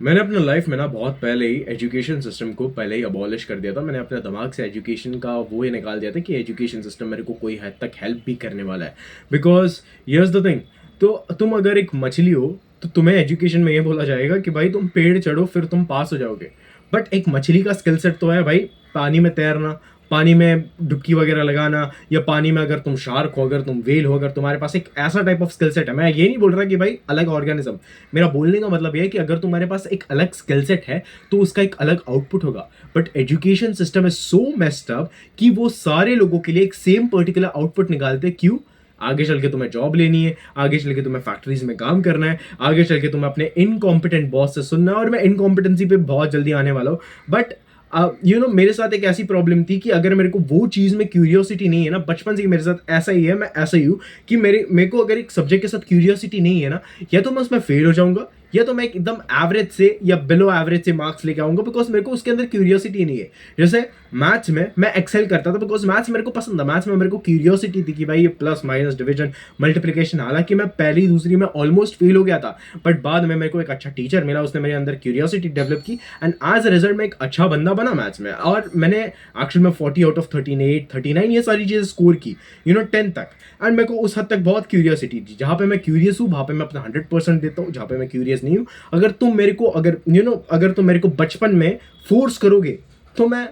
मैंने अपने लाइफ में ना बहुत पहले ही एजुकेशन सिस्टम को पहले ही अबॉलिश कर दिया था। मैंने अपने दिमाग से एजुकेशन का वो ही निकाल दिया था कि एजुकेशन सिस्टम मेरे को कोई हद तक हेल्प भी करने वाला है। बिकॉज हियर्स द थिंग, तो तुम अगर एक मछली हो तो तुम्हें एजुकेशन में ये बोला जाएगा कि भाई तुम पेड़ चढ़ो फिर तुम पास हो जाओगे। बट एक मछली का स्किल सेट तो है भाई, पानी में तैरना, पानी में डुबकी वगैरह लगाना, या पानी में अगर तुम शार्क हो, अगर तुम वेल हो, अगर तुम्हारे पास एक ऐसा टाइप ऑफ स्किल सेट है। मैं ये नहीं बोल रहा कि भाई अलग ऑर्गेनिज्म, मेरा बोलने का मतलब ये है कि अगर तुम्हारे पास एक अलग स्किल सेट है तो उसका एक अलग आउटपुट होगा। But education system is so messed up कि वो सारे लोगों के लिए एक सेम पर्टिकुलर आउटपुट निकालते हैं। क्यों? आगे चल के तुम्हें जॉब लेनी है, आगे चल के तुम्हें फैक्ट्रीज में काम करना है, आगे चल के तुम्हें अपने इनकॉम्पिटेंट बॉस से सुनना है। और मैं इनकॉम्पिटेंसी पे बहुत जल्दी आने वाला हूँ। बट मेरे साथ एक ऐसी प्रॉब्लम थी कि अगर मेरे को वो चीज़ में क्यूरियोसिटी नहीं है ना, बचपन से ही मेरे साथ ऐसा ही है, मैं ऐसा ही हूँ कि मेरे को अगर एक सब्जेक्ट के साथ क्यूरियोसिटी नहीं है ना, या तो मैं उसमें फेल हो जाऊंगा, या तो मैं एकदम एवरेज से या बिलो एवरेज से मार्क्स लेके आऊंगा, बिकॉज मेरे को उसके अंदर क्यूरियोसिटी नहीं है। जैसे मैथ्स में मैं एक्सेल करता था बिकॉज मैथ्स मेरे को पसंद था, मैथ्स में मेरे को क्यूरियोसिटी थी कि भाई ये प्लस माइनस डिवीजन मल्टीप्लिकेशन। हालांकि मैं पहली दूसरी में ऑलमोस्ट फेल हो गया था, बट बाद में मेरे को एक अच्छा टीचर मिला, उसने मेरे अंदर क्यूरियोसिटी डेवलप की, एंड एज अ रिजल्ट मैं एक अच्छा बंदा बना मैथ्स में। और मैंने एक्चुअल में 40 आउट ऑफ 38 39 ये सारी चीज़ें स्कोर की, 10 तक। एंड मेरे को उस हद तक बहुत क्यूरियोसिटी थी। जहाँ पे मैं क्यूरियस हूँ वहाँ पे मैं अपना 100% देता हूँ, जहाँ पे मैं क्यूरियस नहीं हूँ, अगर तुम मेरे को अगर तुम मेरे को बचपन में फोर्स करोगे तो मैं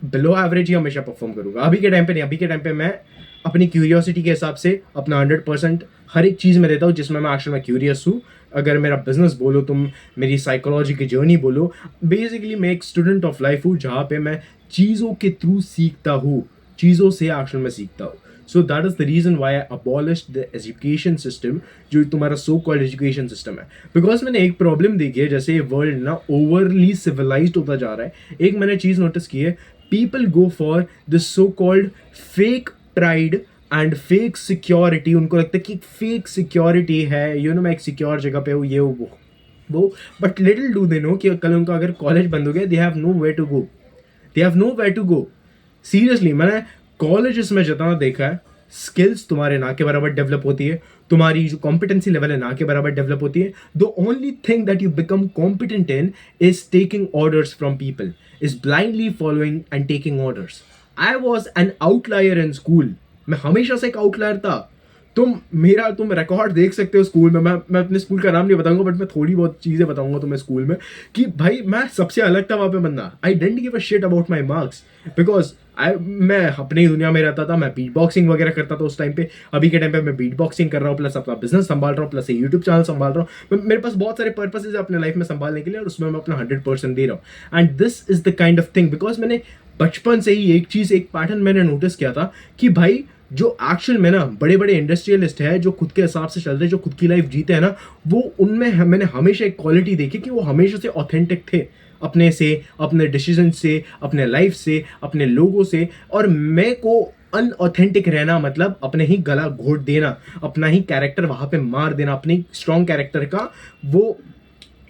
बिलो एवरेज ही हमेशा परफॉर्म करूंगा। अभी के टाइम पे नहीं, अभी के टाइम पे मैं अपनी क्यूरियोसिटी के हिसाब से अपना 100% हर एक चीज़ में देता हूँ जिसमें मैं एक्चुअल में क्यूरियस हूँ। अगर मेरा बिजनेस बोलो, तुम मेरी साइकोलॉजी की जर्नी बोलो, बेसिकली मैं एक स्टूडेंट ऑफ लाइफ हूँ जहाँ पे मैं चीज़ों के थ्रू सीखता हूँ, चीज़ों से एक्चुअल में सीखता हूँ। So that is the reason why I abolish the education system, जो तुम्हारा सो कॉल्ड एजुकेशन सिस्टम है। बिकॉज मैंने एक प्रॉब्लम देखी है, जैसे ये वर्ल्ड ना ओवरली सिविलाइज्ड होता जा रहा है। एक मैंने चीज़ नोटिस की है, people go for this so called fake pride and fake security. उनको लगता है कि फेक सिक्योरिटी है, मैं एक सिक्योर जगह पे हूँ, ये वो। But little do they know कि कल उनका अगर कॉलेज बंद हो गया, they have no way to go, they have no way to go. Seriously मैंने कॉलेजेस में जितना देखा है, स्किल्स तुम्हारे ना के बराबर डेवलप होती है, तुम्हारी जो कॉम्पिटेंसी लेवल है ना के बराबर डेवलप होती है। The only thing that you become competent in is taking orders from people, is blindly following and taking orders. I was an outlier in school, मैं हमेशा से एक आउटलायर था। तुम रिकॉर्ड देख सकते हो स्कूल में। मैं अपने स्कूल का नाम नहीं बताऊंगा, बट मैं थोड़ी बहुत चीज़ें बताऊंगा तुम्हें स्कूल में कि भाई मैं सबसे अलग था वहाँ पे बंदा। I didn't give a shit about my marks, because मैं अपनी दुनिया में रहता था। मैं बीट बॉक्सिंग वगैरह करता था उस टाइम पे। अभी के टाइम पे मैं बीट बॉक्सिंग कर रहा हूँ, प्लस अपना बिजनेस संभाल रहा हूँ, प्लस यूट्यूब चैनल संभाल रहा हूँ। मेरे पास बहुत सारे पर्पसेज है अपने लाइफ में संभालने के लिए, और उसमें मैं अपना 100% दे रहा हूँ। And this is the kind of thing, because मैंने बचपन से ही एक चीज़, एक पैटर्न मैंने नोटिस किया था कि भाई जो एक्चुअल में ना बड़े बड़े इंडस्ट्रियलिस्ट है, जो खुद के हिसाब से चलते हैं, जो खुद की लाइफ जीते हैं ना, वो उनमें मैंने हमेशा एक क्वालिटी देखी कि वो हमेशा से ऑथेंटिक थे, अपने से, अपने डिसीजन से, अपने लाइफ से, अपने लोगों से। और मैं को अनऑथेंटिक रहना मतलब अपने ही गला घोट देना, अपना ही कैरेक्टर वहां पे मार देना, अपने स्ट्रॉन्ग कैरेक्टर का वो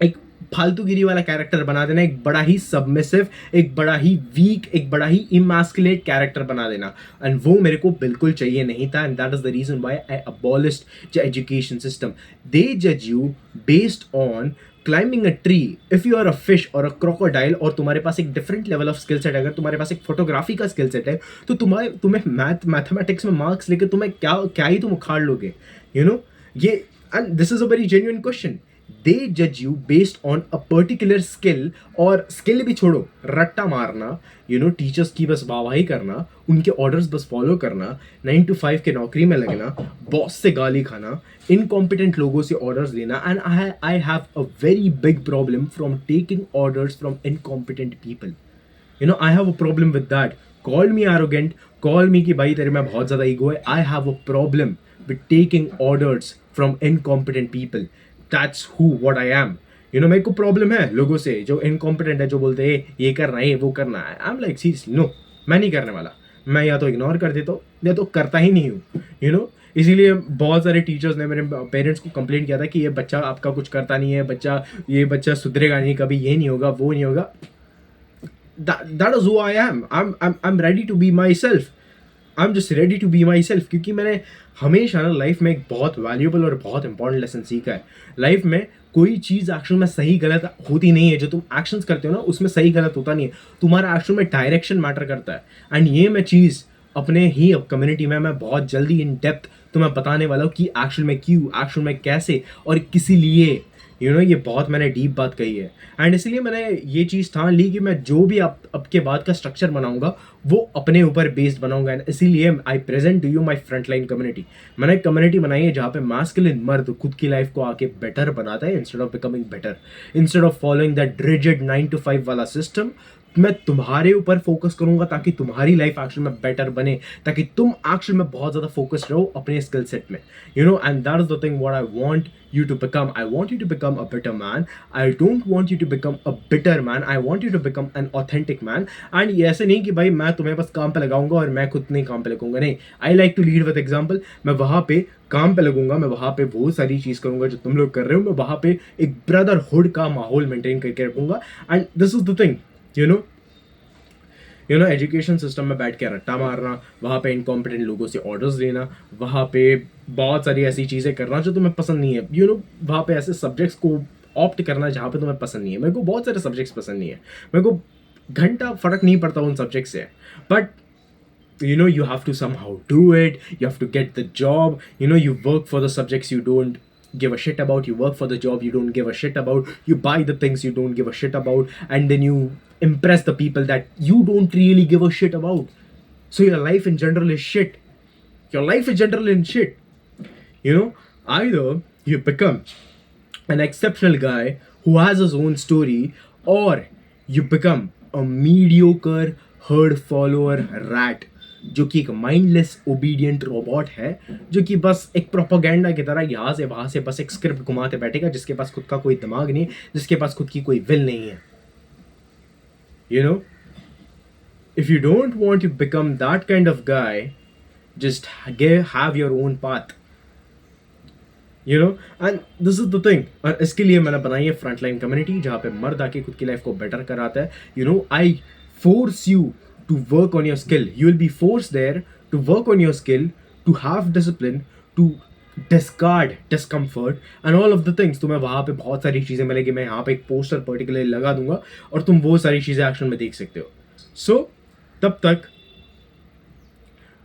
एक फालतूगिरी वाला कैरेक्टर बना देना, एक बड़ा ही सबमिसिव, एक बड़ा ही वीक, एक बड़ा ही इमास्कुलेट कैरेक्टर बना देना। एंड वो मेरे को बिल्कुल चाहिए नहीं था। And that is the reason why I abolished the education system. They जज you based on climbing a tree. If you are a fish और अ क्रोकोडाइल, और तुम्हारे पास एक different level of skill set है, अगर तुम्हारे पास एक फोटोग्राफी का स्किल सेट है, तो तुम्हें मैथमेटिक्स में मार्क्स लेके तुम्हें क्या क्या ही तुम उखाड़ लोगे, ये। And this is a very genuine question. They जज you based on a particular skill, और स्किल भी छोड़ो, रट्टा मारना, टीचर्स की बस वाहवाही करना, उनके ऑर्डर्स बस फॉलो करना, 9 to 5 के नौकरी में लगना, बॉस से गाली खाना, इनकॉम्पिटेंट लोगों से ऑर्डर्स लेना। And I have a very big problem from taking orders from incompetent people. I have a problem with that. Call me arrogant, call मी कि भाई तेरे में बहुत ज़्यादा ईगो है। I have a problem with taking orders from incompetent people. That's who what I am. मेरे को problem है लोगों से जो इनकॉम्पिटेंट है, जो बोलते हैं ये करना है, वो करना है। I am like seriously no, मैं नहीं करने वाला। मैं या तो इग्नोर कर देता हूँ या तो करता ही नहीं हूँ। इसीलिए बहुत सारे टीचर्स ने मेरे पेरेंट्स को कंप्लेंट किया था कि ये बच्चा आपका कुछ करता नहीं है, ये बच्चा सुधरेगा नहीं, कभी ये नहीं होगा, वो नहीं होगा। that is who I am. I'm ready to be myself. I'm just ready to be myself, क्योंकि मैंने हमेशा ना लाइफ में एक बहुत वैल्यूबल और बहुत इंपॉर्टेंट लेसन सीखा है। लाइफ में कोई चीज़ एक्शन में सही गलत होती नहीं है, जो तुम एक्शंस करते हो ना उसमें सही गलत होता नहीं है, तुम्हारा एक्शन में डायरेक्शन मैटर करता है। एंड ये मैं चीज़ अपने ही कम्युनिटी में मैं बहुत जल्दी इन डेप्थ तुम्हें बताने वाला हूँ कि एक्शन में क्यों, एक्शन में कैसे और किसी लिए। ये बहुत मैंने डीप बात कही है। एंड इसलिए मैंने ये चीज़ ठान ली कि मैं जो भी अब के बाद का स्ट्रक्चर बनाऊंगा वो अपने ऊपर बेस्ड बनाऊंगा। एंड इसीलिए I present to you my front line community. मैंने एक कम्युनिटी बनाई है जहाँ पे मास्कुलिन मर्द खुद की लाइफ को आके बेटर बनाता है instead of becoming better, instead of following that rigid 9 to 5 वाला सिस्टम। मैं तुम्हारे ऊपर फोकस करूंगा ताकि तुम्हारी लाइफ एक्चुअल में बेटर बने, ताकि तुम एक्चुअल में बहुत ज़्यादा फोकस्ड रहो अपने स्किल सेट में। And that is the thing what I want you to become. I want you to become a better man. I don't want you to become a bitter man. I want you to become an authentic man. And ये ऐसे नहीं कि भाई मैं तुम्हें बस काम पे लगाऊंगा और मैं खुद नहीं काम पे लगूंगा, नहीं। I like to lead with example. मैं वहाँ पे काम पे लगूंगा, मैं वहाँ पे वो सारी चीज़ करूंगा जो तुम लोग कर रहे हो, मैं वहाँ पे एक ब्रदरहुड का माहौल मेंटेन करके रखूंगा। And this is the thing, education system में बैठ के रट्टा मारना, वहाँ पे इनकॉम्पिटेंट लोगों से ऑर्डर्स लेना, वहाँ पे बहुत सारी ऐसी चीज़ें करना जो तुम्हें पसंद नहीं है, वहाँ पे ऐसे सब्जेक्ट्स को ऑप्ट करना जहाँ पे तुम्हें पसंद नहीं है। मेरे को बहुत सारे सब्जेक्ट्स पसंद नहीं है, मेरे को घंटा फर्क नहीं पड़ता उन सब्जेक्ट से, but you have to somehow do it, you have to get the job, you work for the subjects you don't give a shit about, you work for the job you don't give a shit about, you buy the things you don't give a shit about, and then you impress the people that you don't really give a shit about. So your life in general is shit. Your life is general in shit. Either you become an exceptional guy who has his own story, or you become a mediocre herd follower rat, जो कि एक mindless obedient robot है, जो कि बस एक propaganda की तरह यहाँ से वहाँ से बस एक स्क्रिप्ट घुमाते बैठेगा, जिसके पास खुद का कोई दिमाग नहीं, जिसके पास खुद की कोई विल नहीं है। If you don't want to become that kind of guy, just have your own path. And this is the thing. और इसके लिए मैंने बनाई है फ्रंटलाइन कम्युनिटी, जहाँ पे मर्द आके खुद की लाइफ को बेटर कराता है। I force you to work on your skill. You will be forced there to work on your skill, to have discipline, to discard discomfort and all of the things. तुम्हें वहाँ पे बहुत सारी चीज़ें मिलेगी, मैं यहाँ पे एक पोस्टर पर्टिकुलरली लगा दूंगा और तुम वो सारी चीज़ें एक्शन में देख सकते हो। सो तब तक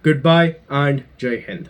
गुड बाय एंड जय हिंद।